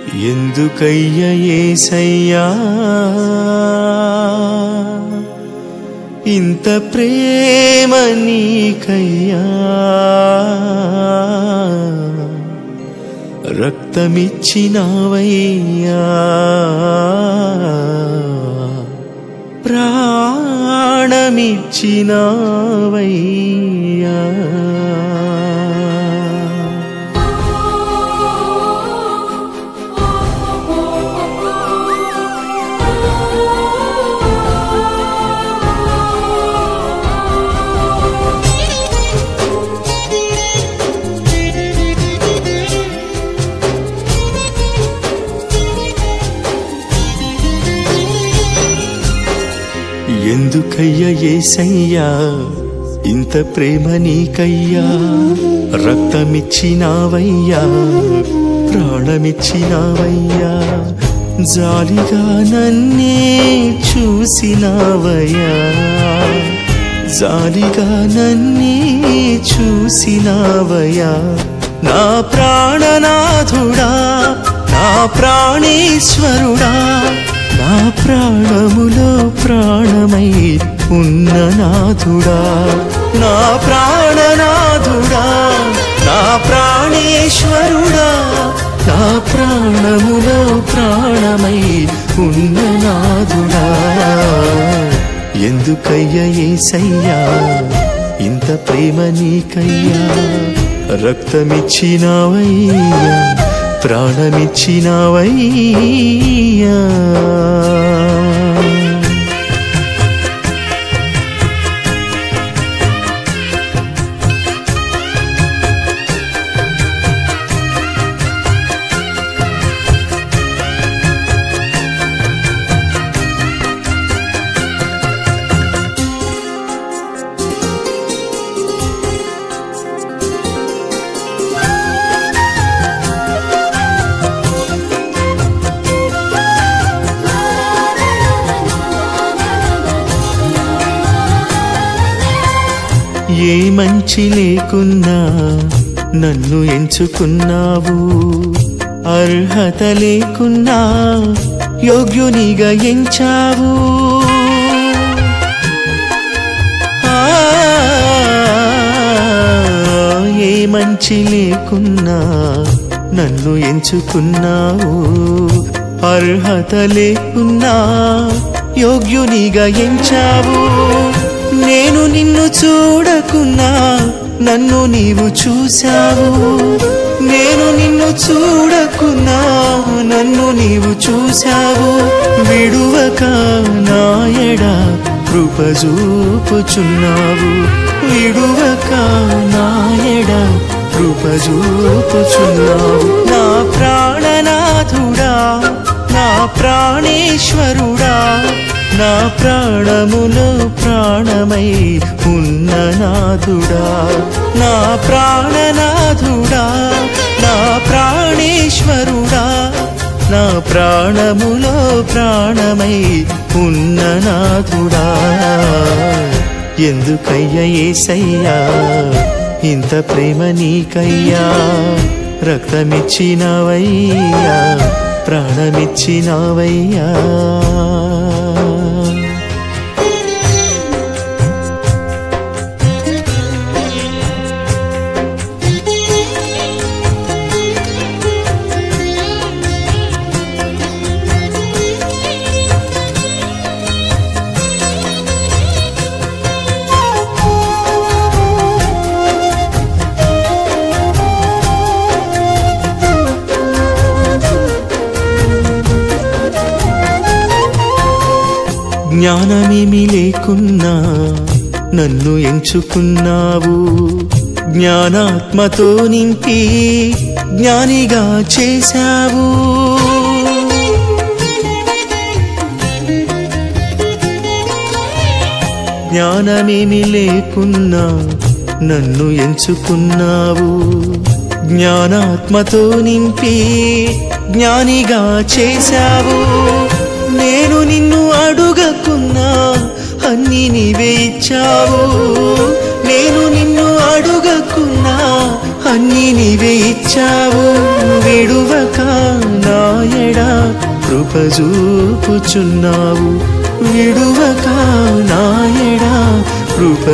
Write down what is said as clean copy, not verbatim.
ఎందుకయ్య యేసయ్యా ఇంత ప్రేమ నీకయ్యా రక్తమిచ్చినావయ్యా ప్రాణమిచ్చినావయ్యా ఎందుకయ్య యేసయ్యా ఇంత ప్రేమ నీకయ్యా రక్తమిచ్చినావయ్యా ప్రాణమిచ్చినావయ్యా జాలిగా నన్నే చూసినావయ్యా జాలిగా నన్నే చూసినావయ్యా నా ప్రాణనాథుడా నా ప్రాణేశ్వరుడా నా ప్రాణములో ప్రాణమై ఉన్న నాథుడా నా ప్రాణనాథుడా నా ప్రాణేశ్వరుడా నా ప్రాణములో ప్రాణమై ఉన్న నాథుడా ఎందుకయ్య యేసయ్యా ఇంత ప్రేమ నీకయ్యా రక్తమిచ్చినావయ్యా ప్రాణమిచ్చినావయ్యా ఏ మంచి లేకున్నా నన్ను ఎంచుకున్నావు అర్హత లేకున్నా యోగ్యునిగా ఎంచావు ఏ మంచి లేకున్నా నన్ను ఎంచుకున్నావు అర్హత లేకున్నా యోగ్యునిగా ఎంచావు నేను నిన్ను చూడకున్నా నన్ను నీవు చూశావు నేను నిన్ను చూడకున్నా నన్ను నీవు చూశావు విడువక నాయడ కృప చూపుచున్నావు విడువక నాయడ కృప చూపుచున్నావు నా ప్రాణనాథుడా నా ప్రాణేశ్వరుడా నా ప్రాణములో ప్రాణమై ఉన్న నాథుడా నా ప్రాణనాథుడా నా ప్రాణేశ్వరుడా నా ప్రాణములో ప్రాణమై ఉన్న నాథుడా ఎందుకయ్య యేసయ్యా ఇంత ప్రేమ నీకయ్యా రక్తమిచ్చినావయ్యా ప్రాణమిచ్చినావయ్యా జ్ఞానమేమి లేకున్నా నన్ను ఎంచుకున్నావు జ్ఞానాత్మతో నింపి జ్ఞానిగా చేశావు జ్ఞానమేమి లేకున్నా నన్ను ఎంచుకున్నావు జ్ఞానాత్మతో నింపి జ్ఞానిగా చేశావు నేను నిన్ను అడుగకున్నా అన్ని నీవే ఇచ్చావు నేను నిన్ను అడుగకున్నా అన్ని నీవే ఇచ్చావు విడువక నాయడా కృప చూపుచున్నావు విడువక నాయడా కృప